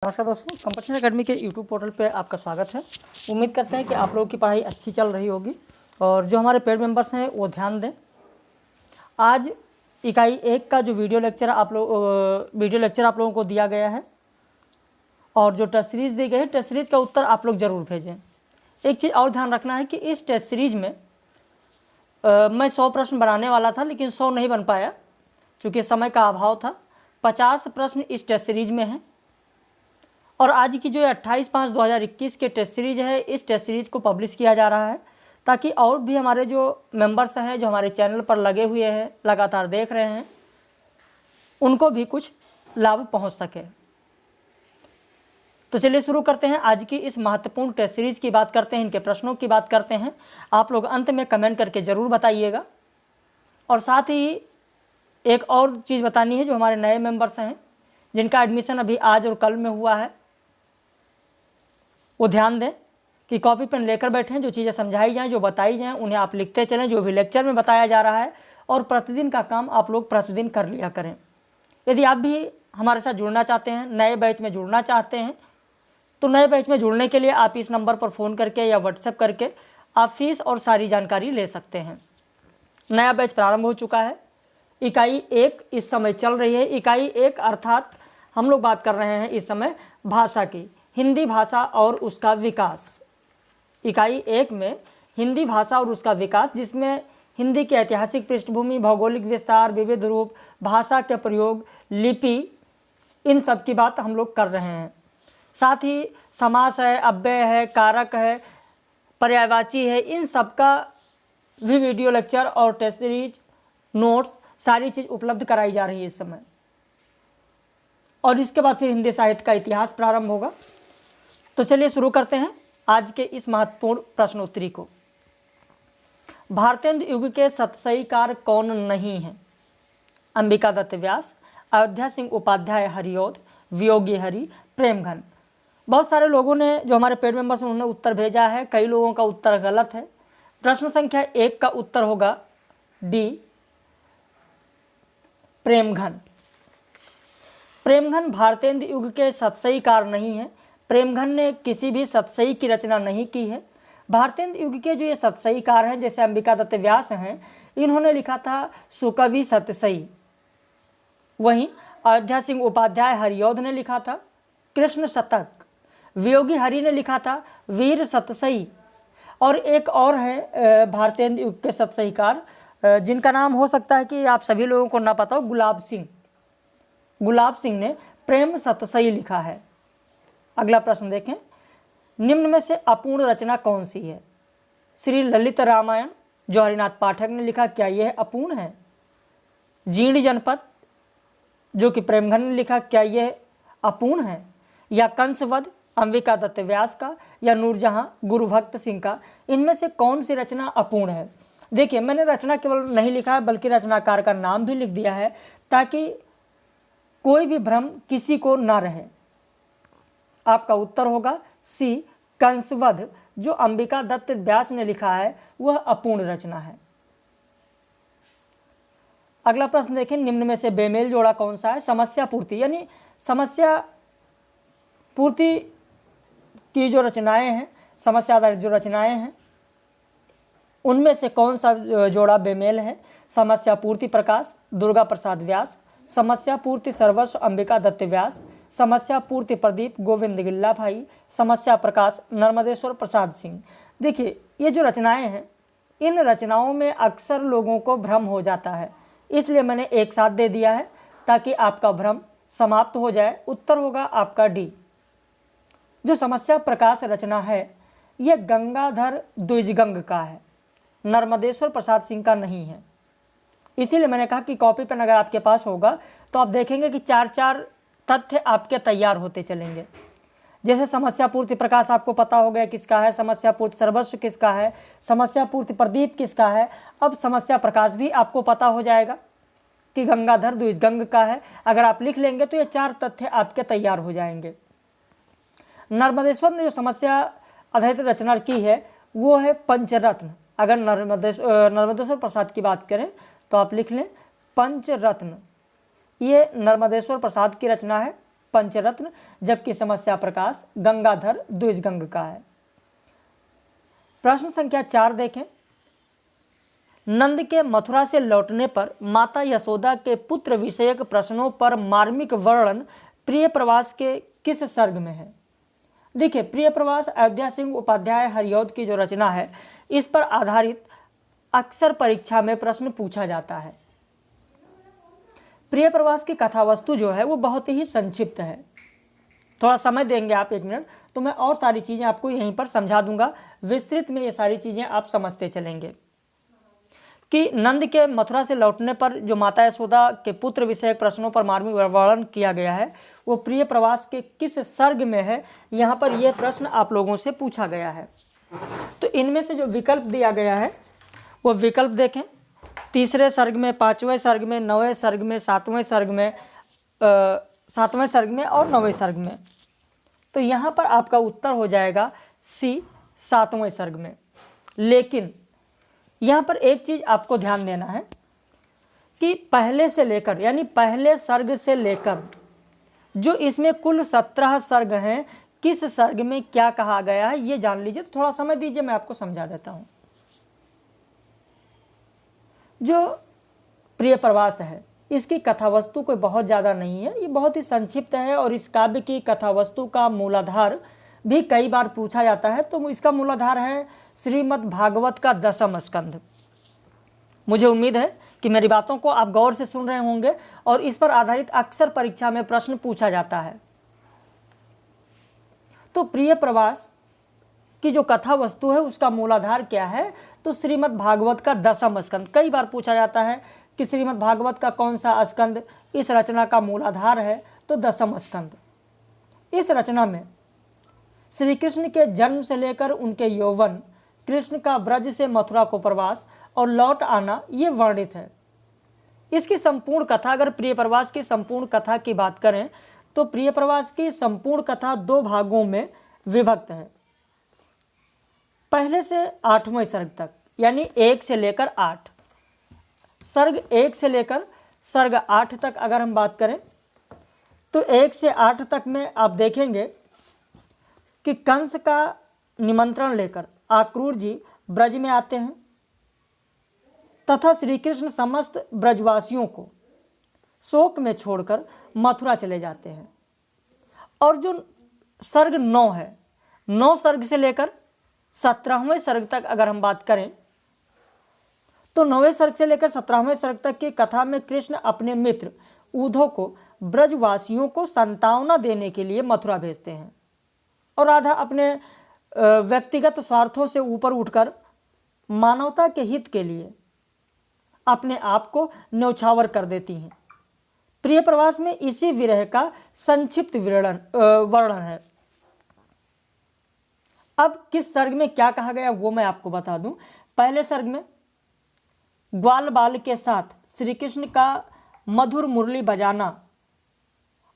नमस्कार दोस्तों, competition academy के यूट्यूब पोर्टल पे आपका स्वागत है। उम्मीद करते हैं कि आप लोगों की पढ़ाई अच्छी चल रही होगी और जो हमारे पेड मेंबर्स हैं वो ध्यान दें। आज इकाई 1 का जो वीडियो लेक्चर आप लोगों को दिया गया है और जो टेस्ट सीरीज़ दी गई है, टेस्ट सीरीज़ का उत्तर आप लोग ज़रूर भेजें। एक चीज़ और ध्यान रखना है कि इस टेस्ट सीरीज़ में मैं 100 प्रश्न बनाने वाला था, लेकिन 100 नहीं बन पाया क्योंकि समय का अभाव था। 50 प्रश्न इस टेस्ट सीरीज़ में हैं और आज की जो 28/5/2021 के टेस्ट सीरीज है, इस टेस्ट सीरीज को पब्लिश किया जा रहा है ताकि और भी हमारे जो मेंबर्स हैं, जो हमारे चैनल पर लगे हुए हैं, लगातार देख रहे हैं, उनको भी कुछ लाभ पहुंच सके। तो चलिए शुरू करते हैं। आज की इस महत्वपूर्ण टेस्ट सीरीज की बात करते हैं, इनके प्रश्नों की बात करते हैं। आप लोग अंत में कमेंट करके ज़रूर बताइएगा। और साथ ही एक और चीज़ बतानी है, जो हमारे नए मेंबर्स हैं जिनका एडमिशन अभी आज और कल में हुआ है, वो ध्यान दें कि कॉपी पेन लेकर बैठें। जो चीज़ें समझाई जाएँ, जो बताई जाएँ, उन्हें आप लिखते चलें, जो भी लेक्चर में बताया जा रहा है, और प्रतिदिन का काम आप लोग प्रतिदिन कर लिया करें। यदि आप भी हमारे साथ जुड़ना चाहते हैं, नए बैच में जुड़ना चाहते हैं, तो नए बैच में जुड़ने के लिए आप इस नंबर पर फ़ोन करके या व्हाट्सएप करके आप फीस और सारी जानकारी ले सकते हैं। नया बैच प्रारंभ हो चुका है। इकाई 1 इस समय चल रही है। इकाई 1 अर्थात हम लोग बात कर रहे हैं इस समय भाषा की, हिंदी भाषा और उसका विकास। इकाई 1 में हिंदी भाषा और उसका विकास, जिसमें हिंदी की ऐतिहासिक पृष्ठभूमि, भौगोलिक विस्तार, विविध रूप, भाषा के प्रयोग, लिपि, इन सब की बात हम लोग कर रहे हैं। साथ ही समास है, अव्यय है, कारक है, पर्यायवाची है, इन सब का भी वीडियो लेक्चर और टेस्ट सीरीज, नोट्स, सारी चीज़ उपलब्ध कराई जा रही है इस समय। और इसके बाद फिर हिंदी साहित्य का इतिहास प्रारंभ होगा। तो चलिए शुरू करते हैं आज के इस महत्वपूर्ण प्रश्नोत्तरी को। भारतेंदु युग के सतसईकार कौन नहीं है? अंबिका दत्त व्यास, अयोध्या सिंह उपाध्याय हरिऔध, वियोगी हरि, प्रेमघन। बहुत सारे लोगों ने, जो हमारे पेड मेंबर्स हैं, उन्होंने उत्तर भेजा है। कई लोगों का उत्तर गलत है। प्रश्न संख्या 1 का उत्तर होगा डी, प्रेमघन। प्रेमघन भारतेंदु युग के सतसईकार नहीं है। प्रेमघन ने किसी भी सतसई की रचना नहीं की है। भारतेंदु युग के जो ये सतसईकार हैं, जैसे अंबिका दत्त व्यास हैं, इन्होंने लिखा था सुकवि सतसई। वहीं अयोध्या सिंह उपाध्याय हरिऔध ने लिखा था कृष्ण शतक। वियोगी हरि ने लिखा था वीर सतसई। और एक और है भारतेंदु युग के सतसईकार, जिनका नाम हो सकता है कि आप सभी लोगों को ना पता हो, गुलाब सिंह। गुलाब सिंह ने प्रेम सतसई लिखा है। अगला प्रश्न देखें, निम्न में से अपूर्ण रचना कौन सी है? श्री ललित रामायण, जो हरिनाथ पाठक ने लिखा, क्या यह अपूर्ण है? जीर्ण जनपद, जो कि प्रेमघन ने लिखा, क्या यह अपूर्ण है? या कंसवध, अंबिका दत्त व्यास का, या नूरजहां गुरुभक्त सिंह का, इनमें से कौन सी रचना अपूर्ण है? देखिए, मैंने रचना केवल नहीं लिखा है, बल्कि रचनाकार का नाम भी लिख दिया है ताकि कोई भी भ्रम किसी को ना रहे। आपका उत्तर होगा सी, कंसवध, जो अंबिका दत्त व्यास ने लिखा है, वह अपूर्ण रचना है। अगला प्रश्न देखें, निम्न में से बेमेल जोड़ा कौन सा है? समस्या पूर्ति, यानी समस्या पूर्ति की जो रचनाएं हैं, समस्या आधारित जो रचनाएं हैं, उनमें से कौन सा जोड़ा बेमेल है? समस्या पूर्ति प्रकाश, दुर्गा प्रसाद व्यास, समस्या पूर्ति सर्वस्व, अंबिका दत्त व्यास, समस्या पूर्ति प्रदीप, गोविंद गिल्ला भाई, समस्या प्रकाश, नर्मदेश्वर प्रसाद सिंह। देखिए, ये जो रचनाएं हैं, इन रचनाओं में अक्सर लोगों को भ्रम हो जाता है, इसलिए मैंने एक साथ दे दिया है ताकि आपका भ्रम समाप्त हो जाए। उत्तर होगा आपका डी। जो समस्या प्रकाश रचना है, यह गंगाधर द्विजगंग का है, नर्मदेश्वर प्रसाद सिंह का नहीं है। इसीलिए मैंने कहा कि कॉपी पेन अगर आपके पास होगा तो आप देखेंगे कि 4-4 तथ्य आपके तैयार होते चलेंगे। जैसे समस्या पूर्ति प्रकाश आपको पता हो गया किसका है, समस्या पूर्ति सर्वस्व किसका है, समस्या पूर्ति प्रदीप किसका है। अब समस्या प्रकाश भी आपको पता हो जाएगा कि गंगाधर द्विजगंग का है। अगर आप लिख लेंगे तो ये 4 तथ्य आपके तैयार हो जाएंगे। नर्मदेश्वर ने जो समस्या आधारित रचना की है, वो है पंचरत्न। अगर नर्मदेश्वर प्रसाद की बात करें तो आप लिख लें पंचरत्न। ये नर्मदेश्वर प्रसाद की रचना है। पंचरत्न, जबकि समस्या प्रकाश गंगाधर द्विजगंग का है। प्रश्न संख्या 4 देखें। नंद के मथुरा से लौटने पर माता यशोदा के पुत्र विषयक प्रश्नों पर मार्मिक वर्णन प्रिय प्रवास के किस सर्ग में है? देखिए, प्रिय प्रवास अयोध्या सिंह उपाध्याय हरिऔध की जो रचना है, इस पर आधारित अक्सर परीक्षा में प्रश्न पूछा जाता है। प्रिय प्रवास की कथा वस्तु जो है वो बहुत ही संक्षिप्त है। थोड़ा समय देंगे आप 1 मिनट, तो मैं और सारी चीज़ें आपको यहीं पर समझा दूंगा। विस्तृत में ये सारी चीज़ें आप समझते चलेंगे कि नंद के मथुरा से लौटने पर जो माता यशोदा के पुत्र विषयक प्रश्नों पर मार्मिक वर्णन किया गया है वो प्रिय प्रवास के किस सर्ग में है। यहाँ पर यह प्रश्न आप लोगों से पूछा गया है। तो इनमें से जो विकल्प दिया गया है वो विकल्प देखें। 3रे सर्ग में, 5वें सर्ग में, 9वें सर्ग में, 7वें सर्ग में, 7वें सर्ग में और 9वें सर्ग में। तो यहाँ पर आपका उत्तर हो जाएगा सी, 7वें सर्ग में। लेकिन यहाँ पर एक चीज़ आपको ध्यान देना है कि पहले से लेकर, यानी पहले सर्ग से लेकर जो इसमें कुल 17 सर्ग हैं, किस सर्ग में क्या कहा गया है ये जान लीजिए। थोड़ा समय दीजिए, मैं आपको समझा देता हूँ। जो प्रिय प्रवास है इसकी कथा वस्तु कोई बहुत ज़्यादा नहीं है, ये बहुत ही संक्षिप्त है और इस काव्य की कथा वस्तु का मूलाधार भी कई बार पूछा जाता है। तो इसका मूलाधार है श्रीमद् भागवत का 10वां स्कंध। मुझे उम्मीद है कि मेरी बातों को आप गौर से सुन रहे होंगे और इस पर आधारित अक्सर परीक्षा में प्रश्न पूछा जाता है। तो प्रिय प्रवास की जो कथा वस्तु है उसका मूलाधार क्या है? तो श्रीमद् भागवत का 10वां स्कंद। कई बार पूछा जाता है कि श्रीमद् भागवत का कौन सा स्कंद इस रचना का मूलाधार है? तो 10वां स्कंद। इस रचना में श्री कृष्ण के जन्म से लेकर उनके यौवन, कृष्ण का ब्रज से मथुरा को प्रवास और लौट आना ये वर्णित है। इसकी संपूर्ण कथा, अगर प्रिय प्रवास की संपूर्ण कथा की बात करें तो प्रिय प्रवास की संपूर्ण कथा 2 भागों में विभक्त है। पहले से 8वें सर्ग तक, यानी 1 से लेकर 8, सर्ग 1 से लेकर सर्ग 8 तक अगर हम बात करें तो 1 से 8 तक में आप देखेंगे कि कंस का निमंत्रण लेकर आक्रूर जी ब्रज में आते हैं तथा श्री कृष्ण समस्त ब्रजवासियों को शोक में छोड़कर मथुरा चले जाते हैं। और जो सर्ग 9 है, 9 सर्ग से लेकर 17वें सर्ग तक अगर हम बात करें तो 9वें सर्ग से लेकर 17वें सर्ग तक की कथा में कृष्ण अपने मित्र उद्धव को ब्रजवासियों को सांत्वना देने के लिए मथुरा भेजते हैं और राधा अपने व्यक्तिगत स्वार्थों से ऊपर उठकर मानवता के हित के लिए अपने आप को न्यौछावर कर देती हैं। प्रिय प्रवास में इसी विरह का संक्षिप्त वर्णन है। अब किस सर्ग में क्या कहा गया वो मैं आपको बता दूं। पहले सर्ग में ग्वाल बाल के साथ श्री कृष्ण का मधुर मुरली बजाना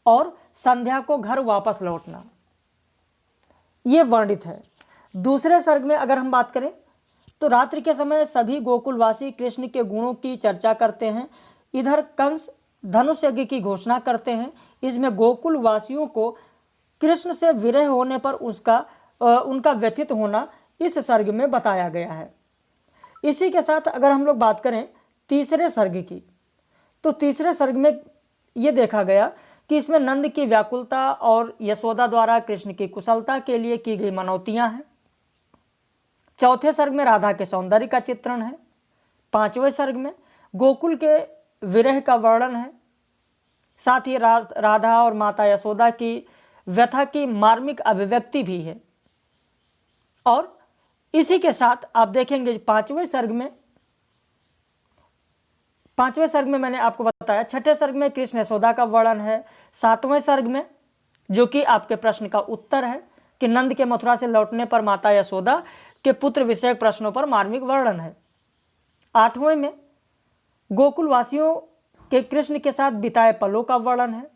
और संध्या को घर वापस लौटना ये वर्णित है। दूसरे सर्ग में अगर हम बात करें तो रात्रि के समय सभी गोकुलवासी कृष्ण के गुणों की चर्चा करते हैं। इधर कंस धनुष यज्ञ की घोषणा करते हैं। इसमें गोकुलवासियों को कृष्ण से विरह होने पर उनका व्यथित होना इस सर्ग में बताया गया है। इसी के साथ अगर हम लोग बात करें तीसरे सर्ग की तो तीसरे सर्ग में ये देखा गया कि इसमें नंद की व्याकुलता और यशोदा द्वारा कृष्ण की कुशलता के लिए की गई मनौतियां हैं। चौथे सर्ग में राधा के सौंदर्य का चित्रण है। 5वें सर्ग में गोकुल के विरह का वर्णन है। साथ ही राधा और माता यशोदा की व्यथा की मार्मिक अभिव्यक्ति भी है। और इसी के साथ आप देखेंगे 5वें सर्ग में मैंने आपको बताया। 6ठे सर्ग में कृष्ण यशोदा का वर्णन है। 7वें सर्ग में जो कि आपके प्रश्न का उत्तर है कि नंद के मथुरा से लौटने पर माता यशोदा के पुत्र विषयक प्रश्नों पर मार्मिक वर्णन है। 8वें में गोकुलवासियों के कृष्ण के साथ बिताए पलों का वर्णन है।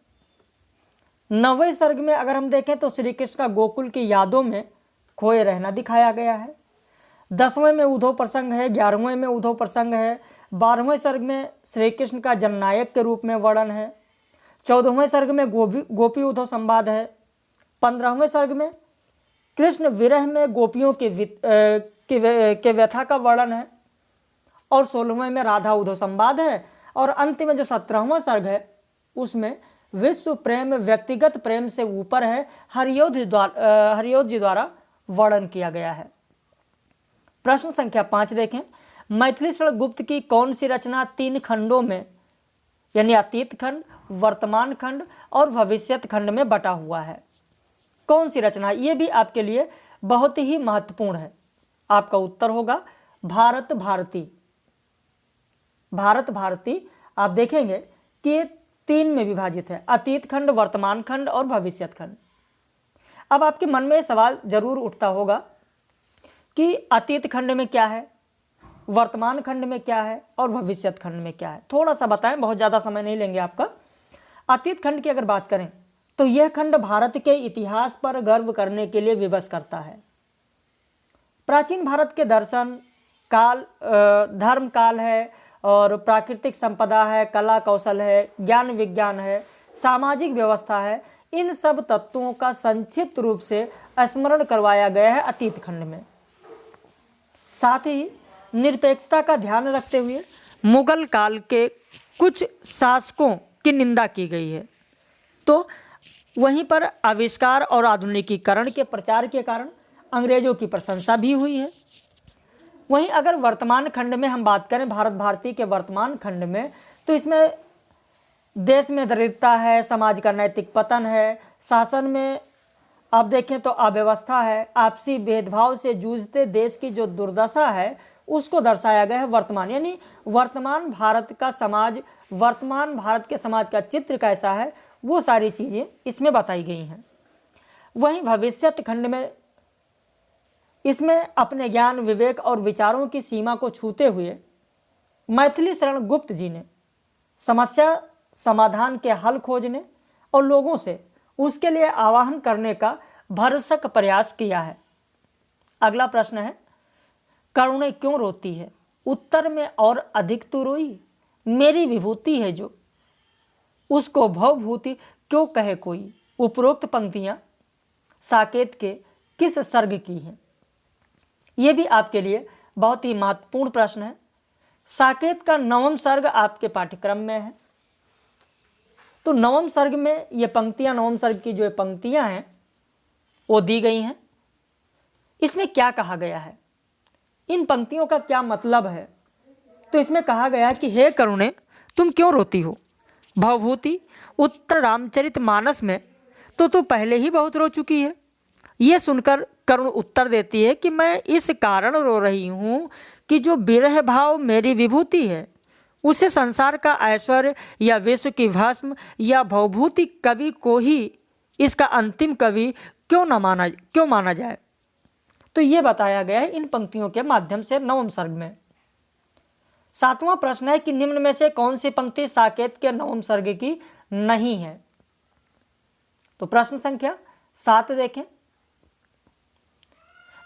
9वें सर्ग में अगर हम देखें तो श्री कृष्ण का गोकुल की यादों में खोए रहना दिखाया गया है। 10वें में उद्धव प्रसंग है। 11वें में उद्धव प्रसंग है। 12वें सर्ग में श्री कृष्ण का जननायक के रूप में वर्णन है। 14वें सर्ग में गोपी उद्धव संवाद है। 15वें सर्ग में कृष्ण विरह में गोपियों के व्यथा का वर्णन है। और 16वें में राधा उद्धव संवाद है। और अंतिम में जो 17वां सर्ग है उसमें विश्व प्रेम व्यक्तिगत प्रेम से ऊपर है, हरियोध जी द्वारा वर्णन किया गया है। प्रश्न संख्या 5 देखें। मैथिली शरण गुप्त की कौन सी रचना 3 खंडों में यानी अतीत खंड, वर्तमान खंड और भविष्यत खंड में बटा हुआ है? कौन सी रचना? ये भी आपके लिए बहुत ही महत्वपूर्ण है। आपका उत्तर होगा भारत भारती। भारत भारती आप देखेंगे कि ये 3 में विभाजित है, अतीत खंड, वर्तमान खंड और भविष्यत खंड। अब आपके मन में सवाल जरूर उठता होगा कि अतीत खंड में क्या है, वर्तमान खंड में क्या है और भविष्यत खंड में क्या है। थोड़ा सा बताएं, बहुत ज़्यादा समय नहीं लेंगे आपका। अतीत खंड की अगर बात करें तो यह खंड भारत के इतिहास पर गर्व करने के लिए विवश करता है। प्राचीन भारत के दर्शन काल, धर्म काल है और प्राकृतिक संपदा है, कला कौशल है, ज्ञान विज्ञान है, सामाजिक व्यवस्था है, इन सब तत्वों का संक्षिप्त रूप से स्मरण करवाया गया है अतीत खंड में। साथ ही निरपेक्षता का ध्यान रखते हुए मुगल काल के कुछ शासकों की निंदा की गई है। तो वहीं पर आविष्कार और आधुनिकीकरण के प्रचार के कारण अंग्रेजों की प्रशंसा भी हुई है। वहीं अगर वर्तमान खंड में हम बात करें, भारत भारती के वर्तमान खंड में, तो इसमें देश में दरिद्रता है, समाज का नैतिक पतन है, शासन में आप देखें तो अव्यवस्था है, आपसी भेदभाव से जूझते देश की जो दुर्दशा है उसको दर्शाया गया है वर्तमान, यानी वर्तमान भारत का समाज, वर्तमान भारत के समाज का चित्र कैसा है वो सारी चीज़ें इसमें बताई गई हैं। वहीं भविष्यत खंड में इसमें अपने ज्ञान, विवेक और विचारों की सीमा को छूते हुए मैथिली शरण गुप्त जी ने समस्या समाधान के हल खोजने और लोगों से उसके लिए आह्वान करने का भरसक प्रयास किया है। अगला प्रश्न है, करुणे क्यों रोती है? उत्तर में और अधिक तू रोई, मेरी विभूति है जो, उसको भवभूति क्यों कहे कोई। उपरोक्त पंक्तियां साकेत के किस सर्ग की हैं? ये भी आपके लिए बहुत ही महत्वपूर्ण प्रश्न है। साकेत का 9वां सर्ग आपके पाठ्यक्रम में है। तो 9वें सर्ग में ये पंक्तियां, 9वें सर्ग की जो पंक्तियां हैं वो दी गई हैं। इसमें क्या कहा गया है, इन पंक्तियों का क्या मतलब है? तो इसमें कहा गया है कि हे करुणे तुम क्यों रोती हो? भवभूति उत्तर रामचरित मानस में तो तू पहले ही बहुत रो चुकी है। ये सुनकर करुण उत्तर देती है कि मैं इस कारण रो रही हूँ कि जो विरह भाव मेरी विभूति है उसे संसार का ऐश्वर्य या विश्व की भस्म या भवभूति कवि को ही इसका अंतिम कवि क्यों माना जाए। तो ये बताया गया है इन पंक्तियों के माध्यम से 9वें सर्ग में। 7वां प्रश्न है कि निम्न में से कौन सी पंक्ति साकेत के 9वें सर्ग की नहीं है? तो प्रश्न संख्या 7 देखें।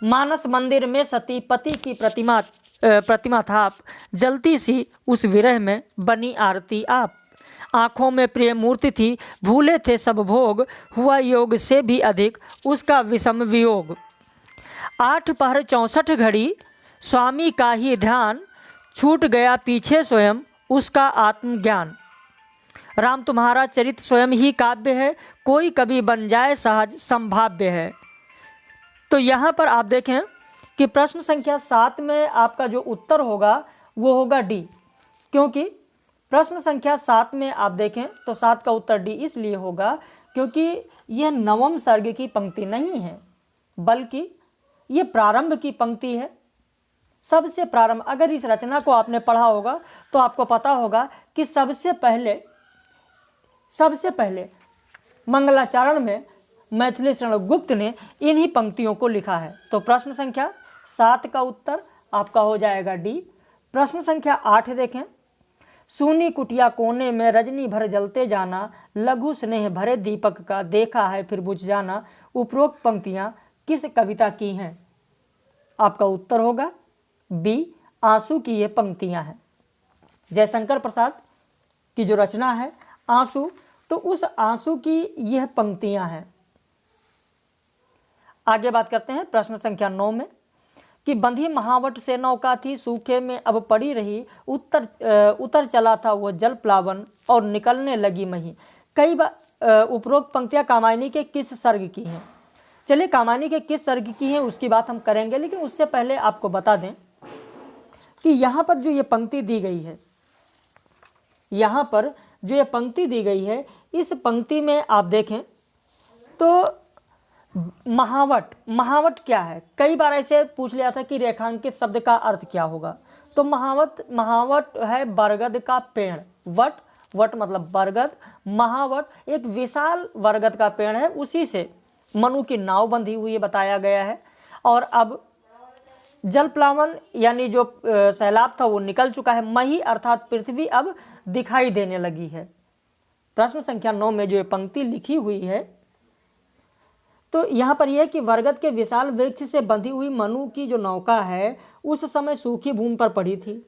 मानस मंदिर में सती पति की प्रतिमा थाप, जलती सी उस विरह में बनी आरती आप। आँखों में प्रिय मूर्ति थी, भूले थे सब भोग, हुआ योग से भी अधिक उसका विषम वियोग। 8 पहर 64 घड़ी स्वामी का ही ध्यान, छूट गया पीछे स्वयं उसका आत्मज्ञान। राम तुम्हारा चरित स्वयं ही काव्य है, कोई कभी बन जाए सहज संभाव्य है। तो यहाँ पर आप देखें कि प्रश्न संख्या 7 में आपका जो उत्तर होगा वो होगा डी, क्योंकि प्रश्न संख्या 7 में आप देखें तो 7 का उत्तर डी इसलिए होगा क्योंकि यह 9वें सर्ग की पंक्ति नहीं है, बल्कि ये प्रारंभ की पंक्ति है। सबसे प्रारंभ, अगर इस रचना को आपने पढ़ा होगा तो आपको पता होगा कि सबसे पहले मंगलाचरण में मैथिली शरण गुप्त ने इन्हीं पंक्तियों को लिखा है। तो प्रश्न संख्या 7 का उत्तर आपका हो जाएगा डी। प्रश्न संख्या 8 देखें। सूनी कुटिया कोने में रजनी भर जलते जाना, लघु स्नेह भरे दीपक का देखा है फिर बुझ जाना। उपरोक्त पंक्तियां किस कविता की हैं? आपका उत्तर होगा बी, आंसू की ये पंक्तियां हैं। जयशंकर प्रसाद की जो रचना है आंसू, तो उस आंसू की यह पंक्तियां हैं। आगे बात करते हैं प्रश्न संख्या 9 में कि बंधी महावट से नौका थी, सूखे में अब पड़ी रही, उतर चला था वो जल प्लावन और निकलने लगी मही। कई बार उपरोक्त पंक्तियां कामायनी के किस सर्ग की हैं? चलिए, कामायनी के किस सर्ग की हैं उसकी बात हम करेंगे, लेकिन उससे पहले आपको बता दें कि यहाँ पर जो ये पंक्ति दी गई है, यहाँ पर जो ये पंक्ति दी गई है, इस पंक्ति में आप देखें तो महावट क्या है? कई बार ऐसे पूछ लिया था कि रेखांकित शब्द का अर्थ क्या होगा। तो महावट है बरगद का पेड़। वट मतलब बरगद, महावट एक विशाल बरगद का पेड़ है, उसी से मनु की नाव बंधी हुई बताया गया है। और अब जल प्लावन यानी जो सैलाब था वो निकल चुका है, मही अर्थात पृथ्वी अब दिखाई देने लगी है। प्रश्न संख्या 9 में जो ये पंक्ति लिखी हुई है, तो यहाँ पर यह है कि बरगद के विशाल वृक्ष से बंधी हुई मनु की जो नौका है उस समय सूखी भूमि पर पड़ी थी।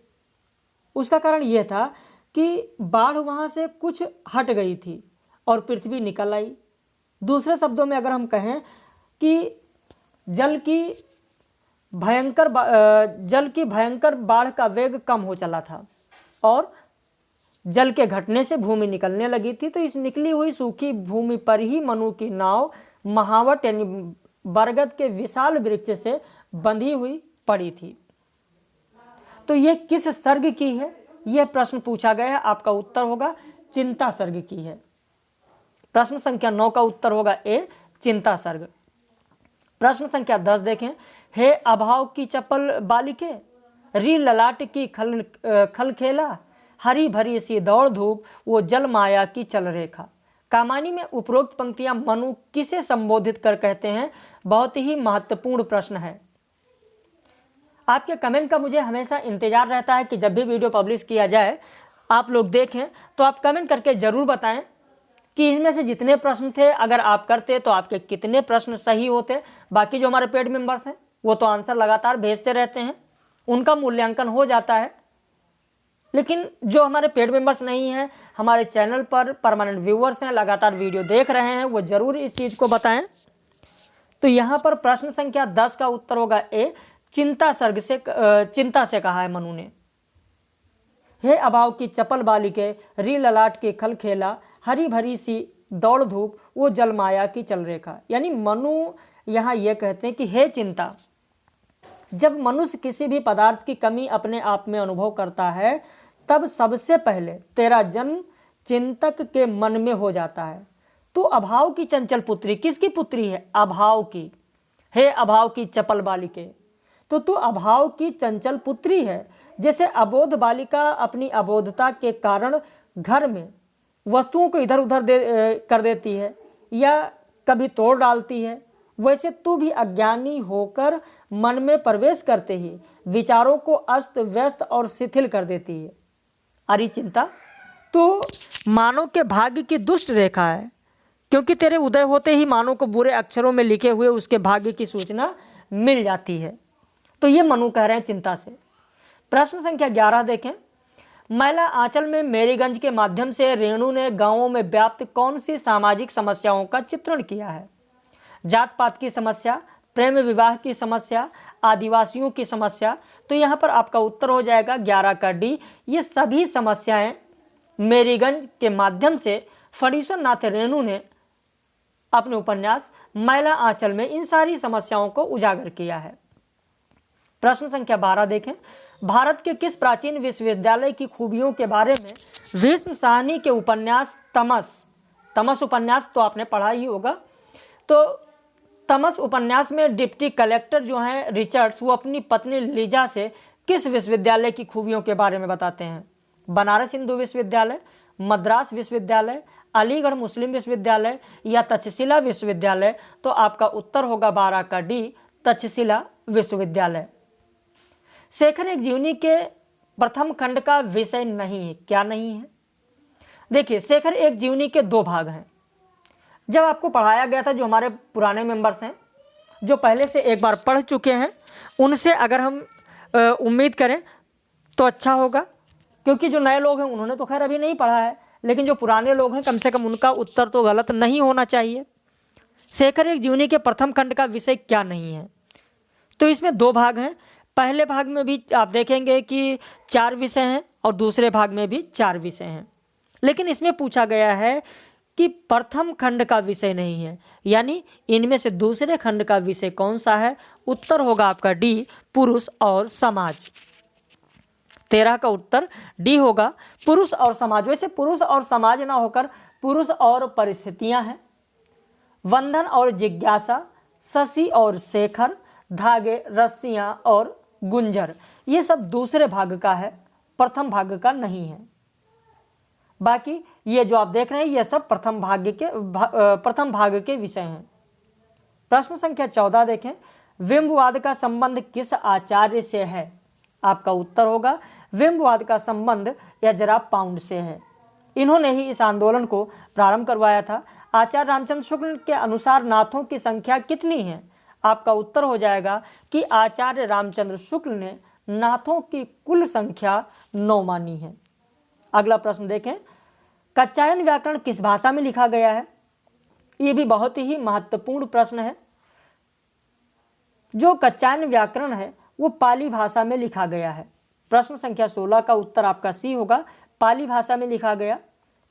उसका कारण यह था कि बाढ़ वहाँ से कुछ हट गई थी और पृथ्वी निकल आई। दूसरे शब्दों में अगर हम कहें कि जल की भयंकर बाढ़ का वेग कम हो चला था और जल के घटने से भूमि निकलने लगी थी, तो इस निकली हुई सूखी भूमि पर ही मनु की नाव महावट यानी बरगद के विशाल वृक्ष से बंधी हुई पड़ी थी। तो यह किस सर्ग की है, यह प्रश्न पूछा गया है। आपका उत्तर होगा चिंता सर्ग की है। प्रश्न संख्या 9 का उत्तर होगा ए, चिंता सर्ग। प्रश्न संख्या 10 देखें। हे अभाव की चपल बालिके, री ललाट की खल खेला, हरी भरी सी दौड़ धूप वो जल माया की चल रेखा। कामायनी में उपरोक्त पंक्तियां मनु किसे संबोधित कर कहते हैं? बहुत ही महत्वपूर्ण प्रश्न है। आपके कमेंट का मुझे हमेशा इंतजार रहता है कि जब भी वीडियो पब्लिश किया जाए आप लोग देखें तो आप कमेंट करके ज़रूर बताएं कि इनमें से जितने प्रश्न थे अगर आप करते तो आपके कितने प्रश्न सही होते। बाकी जो हमारे पेड मेंबर्स हैं वो तो आंसर लगातार भेजते रहते हैं, उनका मूल्यांकन हो जाता है। लेकिन जो हमारे पेड मेंबर्स नहीं हैं, हमारे चैनल पर परमानेंट व्यूअर्स हैं, लगातार वीडियो देख रहे हैं, वो ज़रूर इस चीज़ को बताएं। तो यहाँ पर प्रश्न संख्या 10 का उत्तर होगा ए, चिंता से कहा है मनु ने। हे अभाव की चपल बालिके, री ललाट के खल खेला, हरी भरी सी दौड़ धूप वो जल माया की चल रेखा। यानी मनु यहाँ ये कहते हैं कि हे चिंता, जब मनुष्य किसी भी पदार्थ की कमी अपने आप में अनुभव करता है तब सबसे पहले तेरा जन्म चिंतक के मन में हो जाता है। तू अभाव की चंचल पुत्री, किसकी पुत्री है? अभाव की। हे अभाव की चपल बालिके, तो तू अभाव की चंचल पुत्री है। जैसे अबोध बालिका अपनी अबोधता के कारण घर में वस्तुओं को इधर उधर कर देती है या कभी तोड़ डालती है, वैसे तू भी अज्ञानी होकर मन में प्रवेश करते ही विचारों को अस्त व्यस्त और शिथिल कर देती है। अरे चिंता, तू मानव के भाग्य की दुष्ट रेखा है, क्योंकि तेरे उदय होते ही मानव को बुरे अक्षरों में लिखे हुए उसके भाग्य की सूचना मिल जाती है। तो ये मनु कह रहे हैं चिंता से। प्रश्न संख्या 11 देखें। मैला आंचल में मेरीगंज के माध्यम से रेणु ने गांवों में व्याप्त कौन सी सामाजिक समस्याओं का चित्रण किया है? जात पात की समस्या, प्रेम विवाह की समस्या, आदिवासियों की समस्या। तो यहाँ पर आपका उत्तर हो जाएगा 11 का डी। ये सभी समस्याएं मेरीगंज के माध्यम से फणीश्वर नाथ रेणु ने अपने उपन्यास मैला आंचल में इन सारी समस्याओं को उजागर किया है। प्रश्न संख्या 12 देखें। भारत के किस प्राचीन विश्वविद्यालय की खूबियों के बारे में भीष्म साहनी के उपन्यास तमस उपन्यास तो आपने पढ़ा ही होगा। तो तमस उपन्यास में डिप्टी कलेक्टर जो हैं रिचर्ड्स, वो अपनी पत्नी लीजा से किस विश्वविद्यालय की खूबियों के बारे में बताते हैं? बनारस हिंदू विश्वविद्यालय, मद्रास विश्वविद्यालय, अलीगढ़ मुस्लिम विश्वविद्यालय या तक्षशिला विश्वविद्यालय। तो आपका उत्तर होगा 12 का डी, तक्षशिला विश्वविद्यालय। शेखर एक जीवनी के प्रथम खंड का विषय नहीं है। क्या नहीं है? देखिए, शेखर एक जीवनी के 2 भाग हैं। जब आपको पढ़ाया गया था, जो हमारे पुराने मेंबर्स हैं जो पहले से एक बार पढ़ चुके हैं, उनसे अगर हम उम्मीद करें तो अच्छा होगा, क्योंकि जो नए लोग हैं उन्होंने तो खैर अभी नहीं पढ़ा है, लेकिन जो पुराने लोग हैं कम से कम उनका उत्तर तो गलत नहीं होना चाहिए। शेखर एक जीवनी के प्रथम खंड का विषय क्या नहीं है? तो इसमें 2 भाग हैं। पहले भाग में भी आप देखेंगे कि 4 विषय हैं और दूसरे भाग में भी 4 विषय हैं, लेकिन इसमें पूछा गया है कि प्रथम खंड का विषय नहीं है, यानी इनमें से दूसरे खंड का विषय कौन सा है? उत्तर होगा आपका डी, पुरुष और समाज। 13 का उत्तर डी होगा, पुरुष और समाज। वैसे पुरुष और समाज ना होकर पुरुष और परिस्थितियां हैं। वंदन और जिज्ञासा, शशि और शेखर, धागे, रस्सियां और गुंजर, ये सब दूसरे भाग का है, प्रथम भाग का नहीं है। बाकी ये जो आप देख रहे हैं ये सब प्रथम भाग के विषय हैं। प्रश्न संख्या 14 देखें, विम्बवाद का संबंध किस आचार्य से है? आपका उत्तर होगा विम्बवाद का संबंध एजरा पाउंड से है। इन्होंने ही इस आंदोलन को प्रारंभ करवाया था। आचार्य रामचंद्र शुक्ल के अनुसार नाथों की संख्या कितनी है? आपका उत्तर हो जाएगा कि आचार्य रामचंद्र शुक्ल ने नाथों की कुल संख्या 9 मानी है। अगला प्रश्न देखें, कात्यायन व्याकरण किस भाषा में लिखा गया है? ये भी बहुत ही महत्वपूर्ण प्रश्न है। जो कात्यायन व्याकरण है वो पाली भाषा में लिखा गया है। प्रश्न संख्या 16 का उत्तर आपका सी होगा, पाली भाषा में लिखा गया।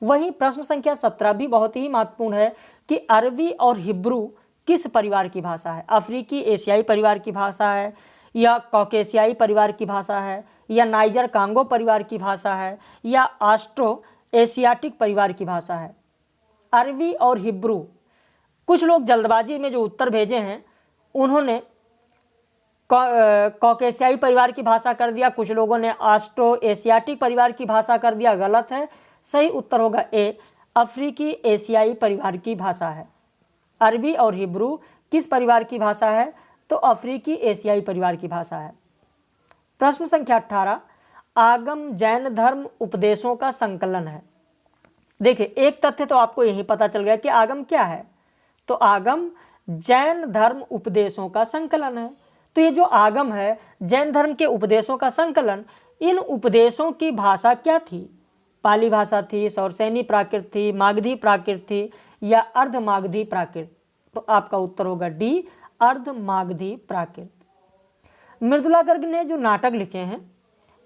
वहीं प्रश्न संख्या 17 भी बहुत ही महत्वपूर्ण है कि अरबी और हिब्रू किस परिवार की भाषा है? अफ्रीकी एशियाई परिवार की भाषा है, या कॉकेशियाई परिवार की भाषा है, या नाइजर कांगो परिवार की भाषा है, या ऑस्ट्रो एशियाटिक परिवार की भाषा है? अरबी और हिब्रू। कुछ लोग जल्दबाजी में जो उत्तर भेजे हैं उन्होंने कॉकेशियाई परिवार की भाषा कर दिया, कुछ लोगों ने ऑस्ट्रो एशियाटिक परिवार की भाषा कर दिया। गलत है, सही उत्तर होगा ए, अफ्रीकी एशियाई परिवार की भाषा है। अरबी और हिब्रू किस परिवार की भाषा है? तो अफ्रीकी एशियाई परिवार की भाषा है। प्रश्न संख्या 18, आगम जैन धर्म उपदेशों का संकलन है। देखिए, एक तथ्य तो आपको यही पता चल गया कि आगम क्या है। तो आगम जैन धर्म उपदेशों का संकलन है। तो ये जो आगम है, जैन धर्म के उपदेशों का संकलन, इन उपदेशों की भाषा क्या थी? पाली भाषा थी, सौरसेनी प्राकृत थी, मागधी प्राकृत थी, या अर्ध मागधी प्राकृत? तो आपका उत्तर होगा डी, अर्ध मागधी प्राकृत। मृदुला गर्ग ने जो नाटक लिखे हैं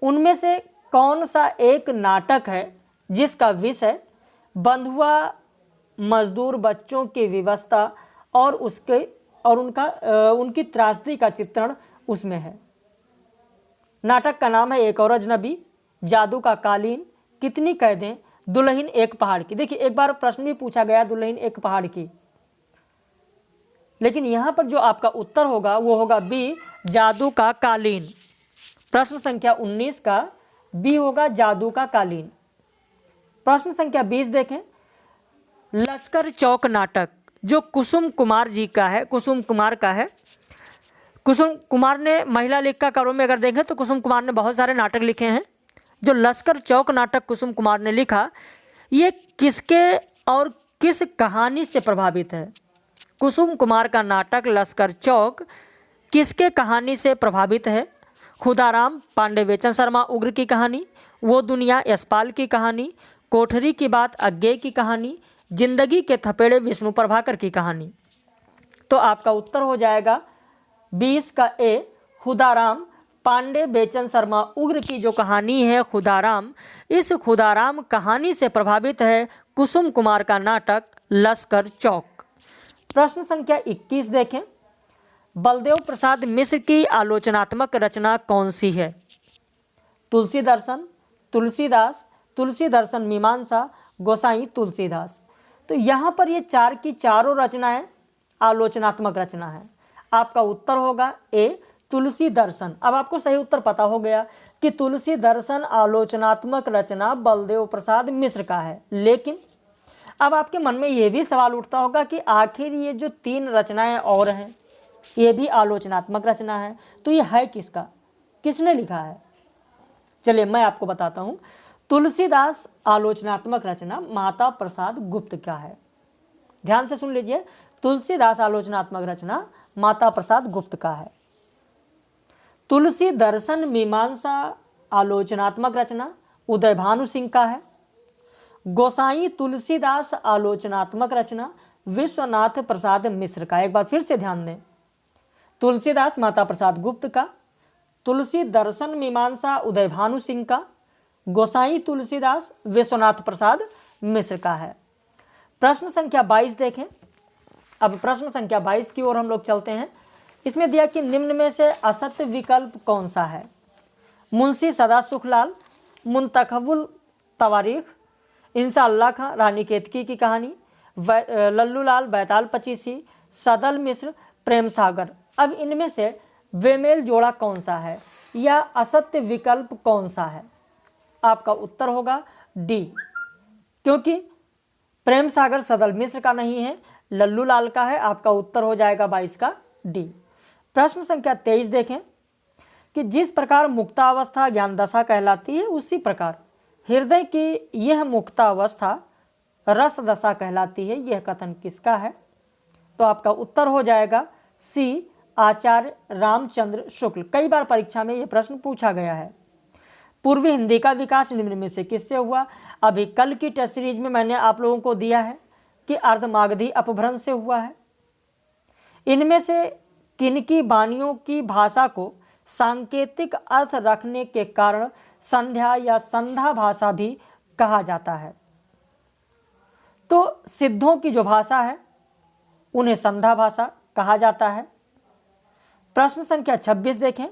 उनमें से कौन सा एक नाटक है जिसका विषय बंधुआ मजदूर बच्चों की व्यवस्था और उनकी त्रासदी का चित्रण उसमें है? नाटक का नाम है एक और अजनबी, जादू का कालीन, कितनी कैदें, दुल्हन एक पहाड़ की। देखिए, एक बार प्रश्न भी पूछा गया दुल्हन एक पहाड़ की, लेकिन यहां पर जो आपका उत्तर होगा वो होगा बी, जादू का कालीन। प्रश्न संख्या 19 का बी होगा, जादू का कालीन। प्रश्न संख्या 20 देखें, लश्कर चौक नाटक जो कुसुम कुमार जी का है, कुसुम कुमार का है। कुसुम कुमार ने महिला लेखकारों में अगर देखें तो कुसुम कुमार ने बहुत सारे नाटक लिखे हैं। जो लश्कर चौक नाटक कुसुम कुमार ने लिखा, ये किसके और किस कहानी से प्रभावित है? कुसुम कुमार का नाटक लश्कर चौक किसके कहानी से प्रभावित है? खुदाराम पांडे बेचन शर्मा उग्र की कहानी, वो दुनिया यशपाल की कहानी, कोठरी की बात अज्ञे की कहानी, जिंदगी के थपेड़े विष्णु प्रभाकर की कहानी? तो आपका उत्तर हो जाएगा 20 का ए, खुदाराम पांडे बेचन शर्मा उग्र की जो कहानी है खुदाराम, इस खुदाराम कहानी से प्रभावित है कुसुम कुमार का नाटक लश्कर चौक। प्रश्न संख्या 21 देखें, बलदेव प्रसाद मिश्र की आलोचनात्मक रचना कौन सी है? तुलसी दर्शन, तुलसीदास, तुलसी दर्शन मीमांसा, गोसाई तुलसीदास। तो यहाँ पर ये 4 की चारों रचनाएं आलोचनात्मक रचना है। आपका उत्तर होगा ए, तुलसी दर्शन। अब आपको सही उत्तर पता हो गया कि तुलसी दर्शन आलोचनात्मक रचना बलदेव प्रसाद मिश्र का है। लेकिन अब आपके मन में ये भी सवाल उठता होगा कि आखिर ये जो 3 रचनाएं और हैं ये भी आलोचनात्मक रचना है, तो ये है किसका, किसने लिखा है? चलिए मैं आपको बताता हूँ। तुलसीदास आलोचनात्मक रचना माता प्रसाद गुप्त का है। ध्यान से सुन लीजिए, तुलसीदास आलोचनात्मक रचना माता प्रसाद गुप्त का है। तुलसी दर्शन मीमांसा आलोचनात्मक रचना उदय भानु सिंह का है। गोसाई तुलसीदास आलोचनात्मक रचना विश्वनाथ प्रसाद मिश्र का। एक बार फिर से ध्यान दें, तुलसीदास माता प्रसाद गुप्त का, तुलसी दर्शन मीमांसा उदय भानु सिंह का, गोसाई तुलसीदास विश्वनाथ प्रसाद मिश्र का है। प्रश्न संख्या 22 देखें। अब प्रश्न संख्या 22 की ओर हम लोग चलते हैं। इसमें दिया कि निम्न में से असत्य विकल्प कौन सा है? मुंशी सदा सुखलाल, मुंतखबुल तवारीख, इंशाअल्लाह खां रानी केतकी की कहानी, लल्लूलाल बैताल पचीसी, सदल मिश्र, प्रेम सागर। अब इनमें से बेमेल जोड़ा कौन सा है या असत्य विकल्प कौन सा है? आपका उत्तर होगा डी, क्योंकि प्रेम सागर सदल मिश्र का नहीं है, लल्लूलाल का है। आपका उत्तर हो जाएगा 22 का डी। प्रश्न संख्या 23 देखें कि जिस प्रकार मुक्तावस्था ज्ञान दशा कहलाती है, उसी प्रकार हृदय की यह मुक्तावस्था रस दशा कहलाती है। यह कथन किसका है? तो आपका उत्तर हो जाएगा सी, आचार्य रामचंद्र शुक्ल। कई बार परीक्षा में यह प्रश्न पूछा गया है। पूर्वी हिंदी का विकास निम्न में से किससे हुआ? अभी कल की टेस्ट सीरीज में मैंने आप लोगों को दिया है कि अर्धमागधी अपभ्रंश से हुआ है। इनमें से किनकी वाणियों की भाषा को सांकेतिक अर्थ रखने के कारण संध्या या संधा भाषा भी कहा जाता है? तो सिद्धों की जो भाषा है उन्हें संधा भाषा कहा जाता है। प्रश्न संख्या 26 देखें।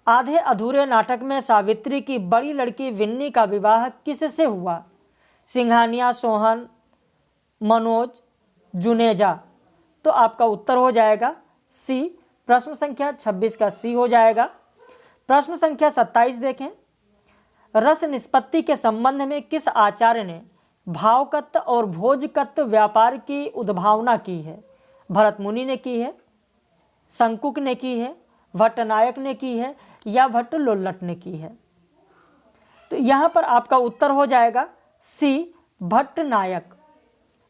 आधे अधूरे नाटक में सावित्री की बड़ी लड़की विन्नी का विवाह किससे हुआ? सिंघानिया, सोहन, मनोज, जुनेजा। तो आपका उत्तर हो जाएगा सी। प्रश्न संख्या 26 का सी हो जाएगा। प्रश्न संख्या 27 देखें। रस निष्पत्ति के संबंध में किस आचार्य ने भावकत्व और भोजकत्व व्यापार की उद्भावना की है? भरत मुनि ने की है, शंकुक ने की है, भट्टनायक ने की है या भट्ट लोल्लट ने की है? तो यहाँ पर आपका उत्तर हो जाएगा सी, भट्टनायक।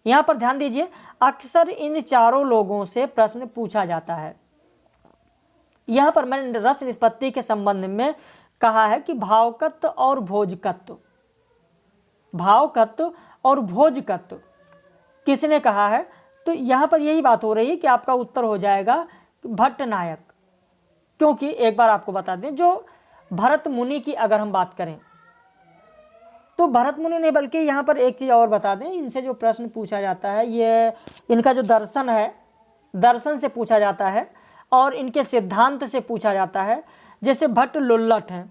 यहाँ पर ध्यान दीजिए, अक्सर इन चारों लोगों से प्रश्न पूछा जाता है। यहाँ पर मैंने रस निष्पत्ति के संबंध में कहा है कि भावकत्व और भोजकत्व, भावकत्व और भोजकत्व किसने कहा है? तो यहाँ पर यही बात हो रही है कि आपका उत्तर हो जाएगा भट्टनायक। क्योंकि एक बार आपको बता दें, जो भरत मुनि की अगर हम बात करें तो भरत मुनि ने, बल्कि यहाँ पर एक चीज़ और बता दें, इनसे जो प्रश्न पूछा जाता है ये इनका जो दर्शन है, दर्शन से पूछा जाता है और इनके सिद्धांत से पूछा जाता है। जैसे भट्ट लोल्लट हैं,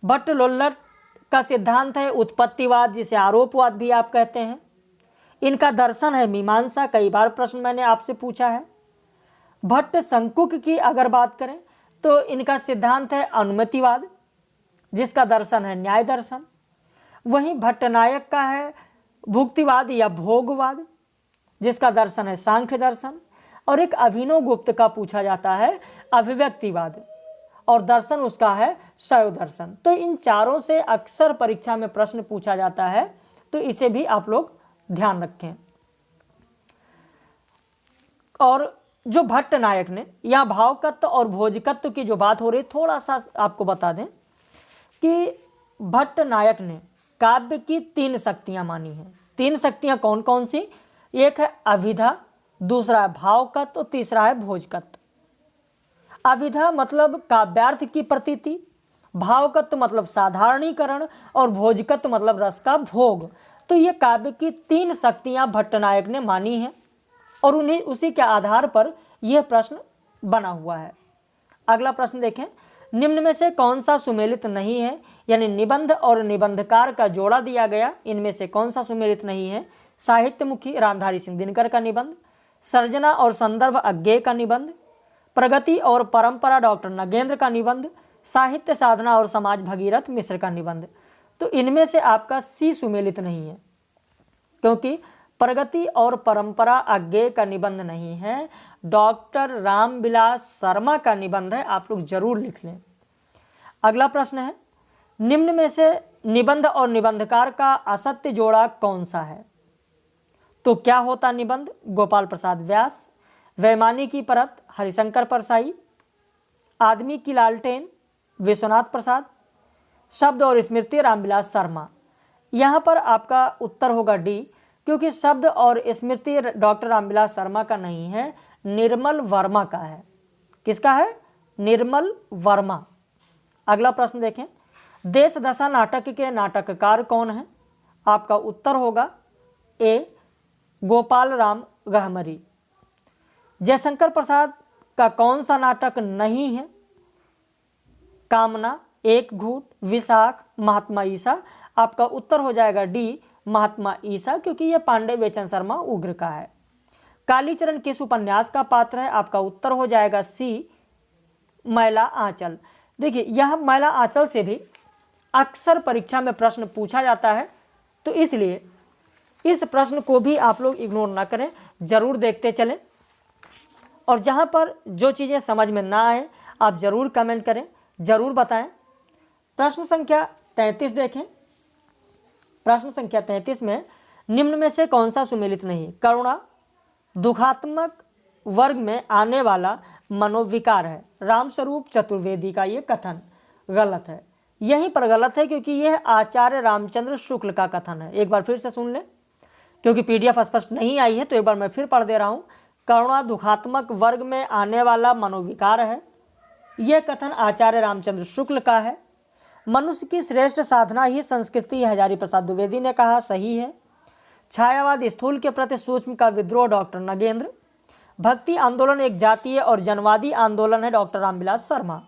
भट्ट लोल्लट का सिद्धांत है उत्पत्तिवाद, जिसे आरोपवाद भी आप कहते हैं। इनका दर्शन है मीमांसा, कई बार प्रश्न मैंने आपसे पूछा है। भट्ट शंकुक की अगर बात करें तो इनका सिद्धांत है अनुमतिवाद, जिसका दर्शन है न्याय दर्शन। वहीं भट्टनायक का है भुक्तिवाद या भोगवाद, जिसका दर्शन है सांख्य दर्शन। और एक अभिनव गुप्त का पूछा जाता है अभिव्यक्तिवाद, और दर्शन उसका है शैव दर्शन। तो इन चारों से अक्सर परीक्षा में प्रश्न पूछा जाता है, तो इसे भी आप लोग ध्यान रखें। और जो भट्टनायक ने, या भावकत्व और भोजकत्व की जो बात हो रही, थोड़ा सा आपको बता दें कि भट्टनायक ने काव्य की 3 शक्तियां मानी हैं। 3 शक्तियां कौन कौन सी? एक है अभिधा, दूसरा है भावकत्व, तीसरा है भोजकत्व। अभिधा मतलब काव्यार्थ की प्रतीति, भावकत्व मतलब साधारणीकरण, और भोजकत्व मतलब रस का भोग। तो ये काव्य की 3 शक्तियां भट्टनायक ने मानी हैं और उन्हीं उसी के आधार पर यह प्रश्न बना हुआ है। अगला प्रश्न देखें। निम्न में से कौन सा सुमेलित नहीं है? यानी निबंध और निबंधकार का जोड़ा दिया गया, इनमें से कौन सा सुमेलित नहीं है? साहित्यमुखी रामधारी सिंह दिनकर का निबंध, सर्जना और संदर्भ अज्ञेय का निबंध, प्रगति और परंपरा डॉक्टर नगेंद्र का निबंध, साहित्य साधना और समाज भगीरथ मिश्र का निबंध। तो इनमें से आपका सी सुमेलित नहीं है, क्योंकि प्रगति और परंपरा अज्ञेय का निबंध नहीं है, डॉक्टर रामविलास शर्मा का निबंध है। आप लोग जरूर लिख लें। अगला प्रश्न है, निम्न में से निबंध और निबंधकार का असत्य जोड़ा कौन सा है? तो क्या होता निबंध? गोपाल प्रसाद व्यास, वैमानी की परत हरिशंकर परसाई, आदमी की लालटेन विश्वनाथ प्रसाद, शब्द और स्मृति रामविलास शर्मा। यहाँ पर आपका उत्तर होगा डी, क्योंकि शब्द और स्मृति डॉक्टर रामविलास शर्मा का नहीं है, निर्मल वर्मा का है। किसका है? निर्मल वर्मा। अगला प्रश्न देखें, देश दशा नाटक के नाटककार कौन है? आपका उत्तर होगा ए, गोपाल राम गहमरी। जयशंकर प्रसाद का कौन सा नाटक नहीं है? कामना, एक घूट, विशाख, महात्मा ईसा। आपका उत्तर हो जाएगा डी, महात्मा ईसा, क्योंकि यह पांडे बेचन शर्मा उग्र का है। कालीचरण किस उपन्यास का पात्र है? आपका उत्तर हो जाएगा सी, मैला आंचल। देखिए, यह मैला आंचल से भी अक्सर परीक्षा में प्रश्न पूछा जाता है, तो इसलिए इस प्रश्न को भी आप लोग इग्नोर ना करें, जरूर देखते चलें। और जहां पर जो चीज़ें समझ में ना आए आप जरूर कमेंट करें, जरूर बताएं। प्रश्न संख्या 33 देखें। प्रश्न संख्या 33 में निम्न में से कौन सा सुमेलित नहीं? करुणा दुखात्मक वर्ग में आने वाला मनोविकार है। रामस्वरूप चतुर्वेदी का ये कथन गलत है। यहीं पर गलत है क्योंकि यह आचार्य रामचंद्र शुक्ल का कथन है। एक बार फिर से सुन लें, क्योंकि पीडीएफ स्पष्ट नहीं आई है तो एक बार मैं फिर पढ़ दे रहा हूं। करुणा दुखात्मक वर्ग में आने वाला मनोविकार है। यह कथन आचार्य रामचंद्र शुक्ल का है। मनुष्य की श्रेष्ठ साधना ही संस्कृति, हजारी प्रसाद द्विवेदी ने कहा, सही है। छायावाद स्थूल के प्रति सूक्ष्म का विद्रोह, डॉक्टर नगेंद्र। भक्ति आंदोलन एक जातीय और जनवादी आंदोलन है, डॉक्टर रामविलास शर्मा।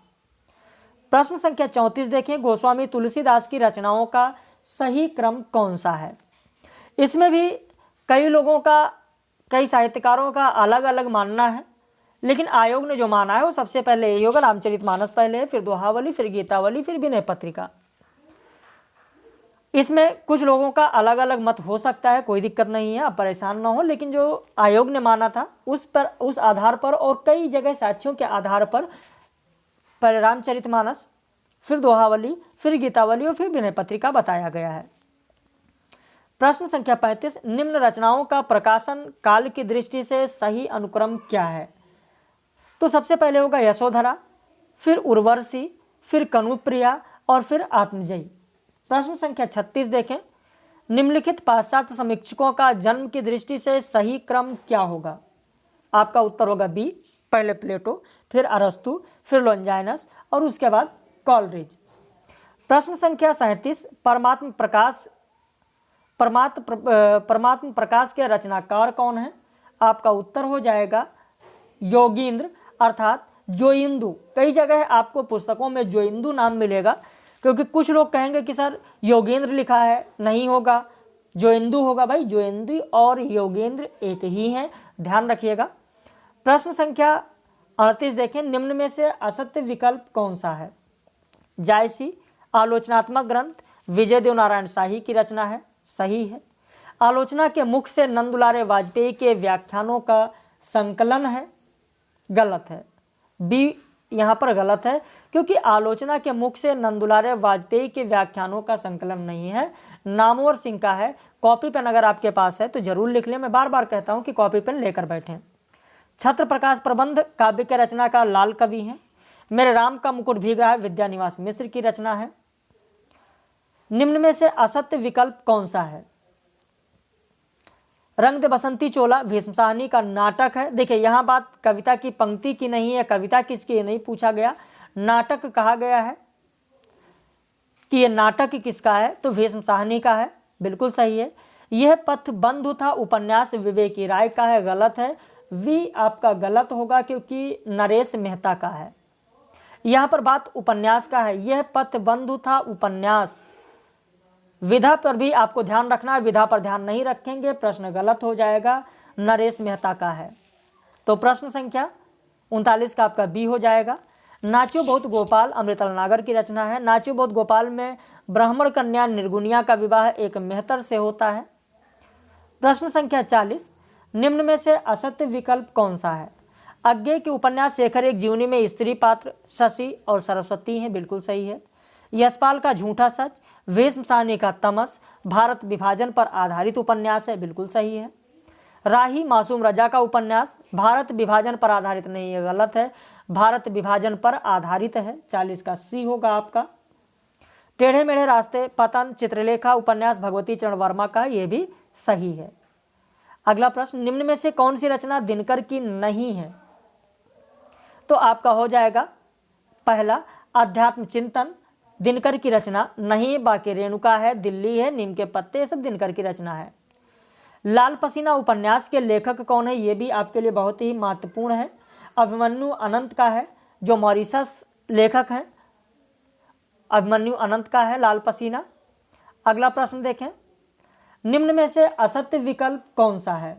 प्रश्न संख्या 34 देखें, गोस्वामी तुलसीदास की रचनाओं का सही क्रम कौन सा है? इसमें भी कई लोगों का, कई साहित्यकारों का अलग अलग मानना है, लेकिन आयोग ने जो माना है वो सबसे पहले यही होगा, रामचरितमानस पहले है, फिर दोहावली, फिर गीतावली, फिर विनय पत्रिका। इसमें कुछ लोगों का अलग अलग मत हो सकता है, कोई दिक्कत नहीं है, आप परेशान ना हो, लेकिन जो आयोग ने माना था उस आधार पर और कई जगह साक्ष्यों के आधार पर रामचरितमानस, फिर दोहावली, फिर गीतावली और फिर विनय पत्रिका बताया गया है। प्रश्न संख्या 35, निम्न रचनाओं का प्रकाशन काल की दृष्टि से सही अनुक्रम क्या है? तो सबसे पहले होगा यशोधरा, फिर उर्वशी, फिर कनुप्रिया और फिर आत्मजयी। प्रश्न संख्या 36 देखें, निम्नलिखित पाश्चात्य समीक्षकों का जन्म की दृष्टि से सही क्रम क्या होगा? आपका उत्तर होगा बी, पहले प्लेटो, फिर अरस्तु, फिर लॉन्जाइनस और उसके बाद कॉलरिज। प्रश्न संख्या 37, परमात्म प्रकाश के रचनाकार कौन है? आपका उत्तर हो जाएगा योगींद्र अर्थात जोइंदु। कई जगह आपको पुस्तकों में जोइंदु नाम मिलेगा, क्योंकि कुछ लोग कहेंगे कि सर योगेंद्र लिखा है, नहीं होगा, जोइंदु होगा। भाई जोइंदु और योगेंद्र एक ही हैं, ध्यान रखिएगा। प्रश्न संख्या 38 देखें, निम्न में से असत्य विकल्प कौन सा है? जायसी आलोचनात्मक ग्रंथ विजय देव नारायण शाही की रचना है, सही है। आलोचना के मुख से नंदुलारे वाजपेयी के व्याख्यानों का संकलन है, गलत है। बी यहाँ पर गलत है, क्योंकि आलोचना के मुख से नंदुलारे वाजपेयी के व्याख्यानों का संकलन नहीं है, नामवर सिंह का है। कॉपी पेन अगर आपके पास है तो जरूर लिख लें, मैं बार बार कहता हूँ कि कॉपी पेन लेकर बैठें। छत्र प्रकाश प्रबंध काव्य के रचना का लाल कवि हैं। मेरे राम का मुकुट भीग रहा है विद्यानिवास मिश्र की रचना है। निम्न में से असत्य विकल्प कौन सा है? रंग दे बसंती चोला भीष्म साहनी का नाटक है। देखिए यहाँ बात कविता की पंक्ति की नहीं है, कविता किसकी ये नहीं पूछा गया, नाटक कहा गया है कि ये नाटक किसका है, तो भीष्म साहनी का है, बिल्कुल सही है। यह पथ बंधु था उपन्यास विवेकी राय का है, गलत है। वी आपका गलत होगा क्योंकि नरेश मेहता का है। यहाँ पर बात उपन्यास का है, यह पथ बंधु था उपन्यास। विधा पर भी आपको ध्यान रखना है, विधा पर ध्यान नहीं रखेंगे प्रश्न गलत हो जाएगा, नरेश मेहता का है। तो प्रश्न संख्या 39 का आपका बी हो जाएगा। नाचो बहुत गोपाल अमृतलाल नागर की रचना है। नाचो बहुत गोपाल में ब्राह्मण कन्या निर्गुनिया का विवाह एक मेहतर से होता है। प्रश्न संख्या 40, निम्न में से असत्य विकल्प कौन सा है? अज्ञे के उपन्यास शेखर एक जीवनी में स्त्री पात्र शशि और सरस्वती हैं, बिल्कुल सही है। यशपाल का झूठा सच, भीष्म साहनी का तमस भारत विभाजन पर आधारित उपन्यास है, बिल्कुल सही है। राही मासूम रजा का उपन्यास भारत विभाजन पर आधारित नहीं है, गलत है, भारत विभाजन पर आधारित है, 40 का सी होगा आपका। टेढ़े मेढ़े रास्ते, पतन, चित्रलेखा उपन्यास भगवती चरण वर्मा का, ये भी सही है। अगला प्रश्न, निम्न में से कौन सी रचना दिनकर की नहीं है? तो आपका हो जाएगा पहला अध्यात्म चिंतन, दिनकर की रचना नहीं। बाकी रेणुका है, दिल्ली है, नीम के पत्ते, ये सब दिनकर की रचना है। लाल पसीना उपन्यास के लेखक कौन है? ये भी आपके लिए बहुत ही महत्वपूर्ण है। अभिमन्यु अनंत का है, जो मॉरिशस लेखक हैं। अभिमन्यु अनंत का है लाल पसीना। अगला प्रश्न देखें, निम्न में से असत्य विकल्प कौन सा है?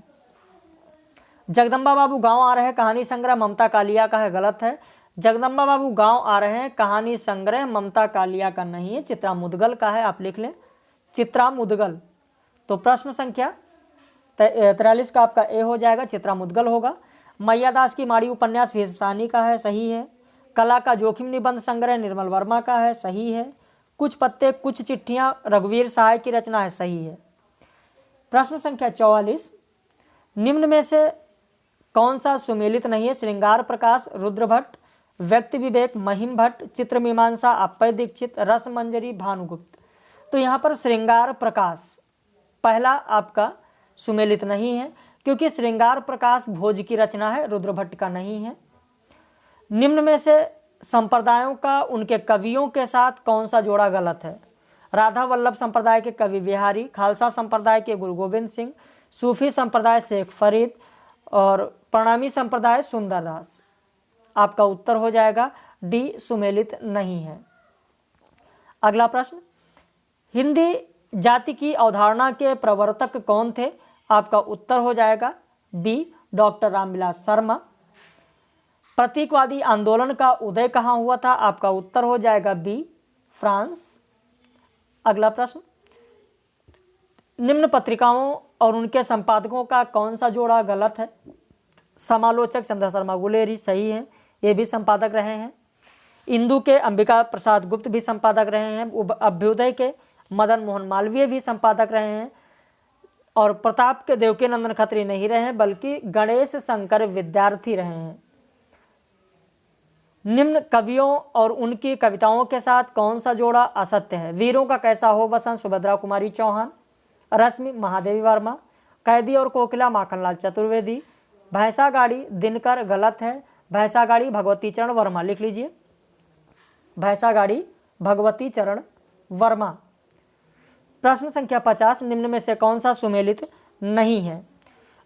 जगदम्बा बाबू गांव आ रहे हैं, कहानी संग्रह ममता कालिया का है, गलत है। जगदम्बा बाबू गांव आ रहे हैं, कहानी संग्रह ममता कालिया का नहीं है, चित्रा मुदगल का है, आप लिख लें चित्रा मुदगल। तो प्रश्न संख्या 43 का आपका ए हो जाएगा, चित्रा मुदगल होगा। मैया दास की माड़ी उपन्यास भीष्म साहनी का है, सही है। कला का जोखिम निबंध संग्रह निर्मल वर्मा का है, सही है। कुछ पत्ते कुछ चिट्ठियां रघुवीर सहाय की रचना है, सही है। प्रश्न संख्या 44, निम्न में से कौन सा सुमेलित नहीं है? श्रृंगार प्रकाश रुद्र भट्ट, व्यक्ति विवेक महिम भट्ट, चित्र मीमांसा अप्पय दीक्षित, रस मंजरी भानुगुप्त। तो यहाँ पर श्रृंगार प्रकाश पहला आपका सुमेलित नहीं है, क्योंकि श्रृंगार प्रकाश भोज की रचना है, रुद्र भट्ट का नहीं है। निम्न में से संप्रदायों का उनके कवियों के साथ कौन सा जोड़ा गलत है? राधा वल्लभ संप्रदाय के कवि बिहारी, खालसा संप्रदाय के गुरु गोविंद सिंह, सूफी संप्रदाय शेख फरीद और प्रणामी संप्रदाय सुंदरदास। आपका उत्तर हो जाएगा डी, सुमेलित नहीं है। अगला प्रश्न, हिंदी जाति की अवधारणा के प्रवर्तक कौन थे? आपका उत्तर हो जाएगा बी, डॉक्टर रामविलास शर्मा। प्रतीकवादी आंदोलन का उदय कहाँ हुआ था? आपका उत्तर हो जाएगा बी, फ्रांस। अगला प्रश्न, निम्न पत्रिकाओं और उनके संपादकों का कौन सा जोड़ा गलत है? समालोचक चंद्र शर्मा गुलेरी, सही है, ये भी संपादक रहे हैं। इंदु के अंबिका प्रसाद गुप्त भी संपादक रहे हैं। अभ्युदय के मदन मोहन मालवीय भी संपादक रहे हैं। और प्रताप के देवकी नंदन खत्री नहीं रहे हैं, बल्कि गणेश शंकर विद्यार्थी रहे हैं। निम्न कवियों और उनकी कविताओं के साथ कौन सा जोड़ा असत्य है? वीरों का कैसा हो बसंत सुभद्रा कुमारी चौहान, रश्मि महादेवी वर्मा, कैदी और कोकिला माखनलाल चतुर्वेदी, भैंसा गाड़ी दिनकर, गलत है। भैंसा गाड़ी भगवती चरण वर्मा, लिख लीजिए भैंसा गाड़ी भगवती चरण वर्मा। प्रश्न संख्या 50, निम्न में से कौन सा सुमेलित नहीं है?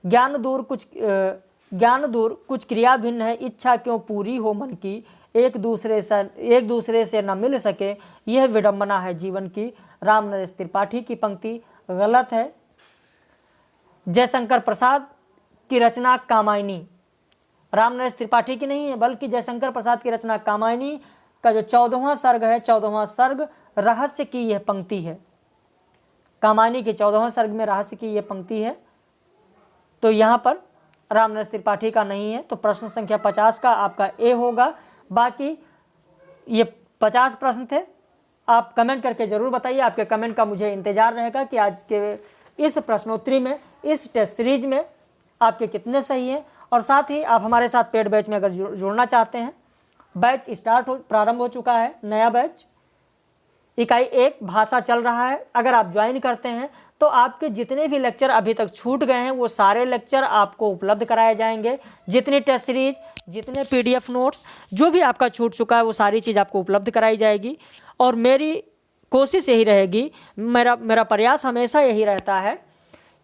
ज्ञान दूर कुछ क्रिया भिन्न है, इच्छा क्यों पूरी हो मन की, एक दूसरे से न मिल सके, यह विडंबना है जीवन की, रामनरेश त्रिपाठी की पंक्ति, गलत है। जयशंकर प्रसाद की रचना कामायनी, रामनरेश त्रिपाठी की नहीं है, बल्कि जयशंकर प्रसाद की रचना कामायनी का जो 14वां सर्ग है, 14वां सर्ग रहस्य की यह पंक्ति है। कामायनी के 14वें सर्ग में रहस्य की यह पंक्ति है। तो यहाँ पर रामनरेश त्रिपाठी का नहीं है। तो प्रश्न संख्या 50 का आपका ए होगा। बाकी ये 50 प्रश्न थे, आप कमेंट करके जरूर बताइए। आपके कमेंट का मुझे इंतजार रहेगा कि आज के इस प्रश्नोत्तरी में, इस टेस्ट सीरीज में आपके कितने सही हैं। और साथ ही आप हमारे साथ पेड बैच में अगर जुड़ना चाहते हैं, बैच प्रारंभ हो चुका है, नया बैच इकाई 1 भाषा चल रहा है। अगर आप ज्वाइन करते हैं तो आपके जितने भी लेक्चर अभी तक छूट गए हैं वो सारे लेक्चर आपको उपलब्ध कराए जाएंगे। जितनी टेस्ट सीरीज, जितने PDF नोट्स, जो भी आपका छूट चुका है वो सारी चीज़ आपको उपलब्ध कराई जाएगी। और मेरी कोशिश यही रहेगी, मेरा प्रयास हमेशा यही रहता है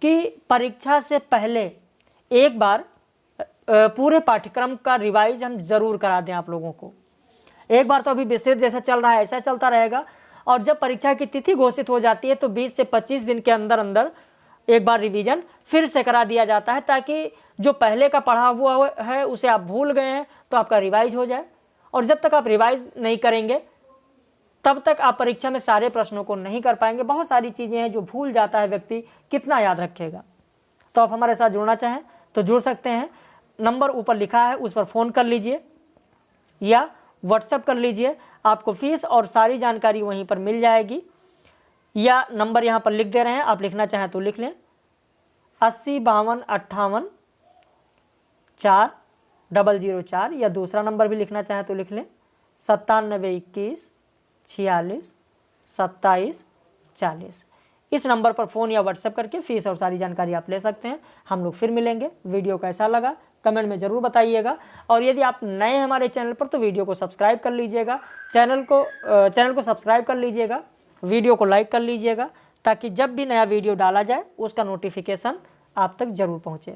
कि परीक्षा से पहले एक बार पूरे पाठ्यक्रम का रिवाइज हम ज़रूर करा दें आप लोगों को। एक बार तो अभी विस्तृत जैसा चल रहा है ऐसा चलता रहेगा, और जब परीक्षा की तिथि घोषित हो जाती है तो 20 से 25 दिन के अंदर अंदर एक बार रिवीजन फिर से करा दिया जाता है, ताकि जो पहले का पढ़ा हुआ है उसे आप भूल गए हैं तो आपका रिवाइज हो जाए। और जब तक आप रिवाइज नहीं करेंगे तब तक आप परीक्षा में सारे प्रश्नों को नहीं कर पाएंगे। बहुत सारी चीज़ें हैं जो भूल जाता है व्यक्ति, कितना याद रखेगा। तो आप हमारे साथ जुड़ना चाहें तो जुड़ सकते हैं। नंबर ऊपर लिखा है, उस पर फ़ोन कर लीजिए या व्हाट्सएप कर लीजिए, आपको फीस और सारी जानकारी वहीं पर मिल जाएगी। या नंबर यहाँ पर लिख दे रहे हैं, आप लिखना चाहें तो लिख लें 80 52 58 4 004, या दूसरा नंबर भी लिखना चाहें तो लिख लें 97 21 46 2740। इस नंबर पर फ़ोन या व्हाट्सएप करके फीस और सारी जानकारी आप ले सकते हैं। हम लोग फिर मिलेंगे। वीडियो कैसा लगा कमेंट में ज़रूर बताइएगा, और यदि आप नए हैं हमारे चैनल पर तो वीडियो को सब्सक्राइब कर लीजिएगा, चैनल को सब्सक्राइब कर लीजिएगा, वीडियो को लाइक कर लीजिएगा, ताकि जब भी नया वीडियो डाला जाए उसका नोटिफिकेशन आप तक ज़रूर पहुँचे।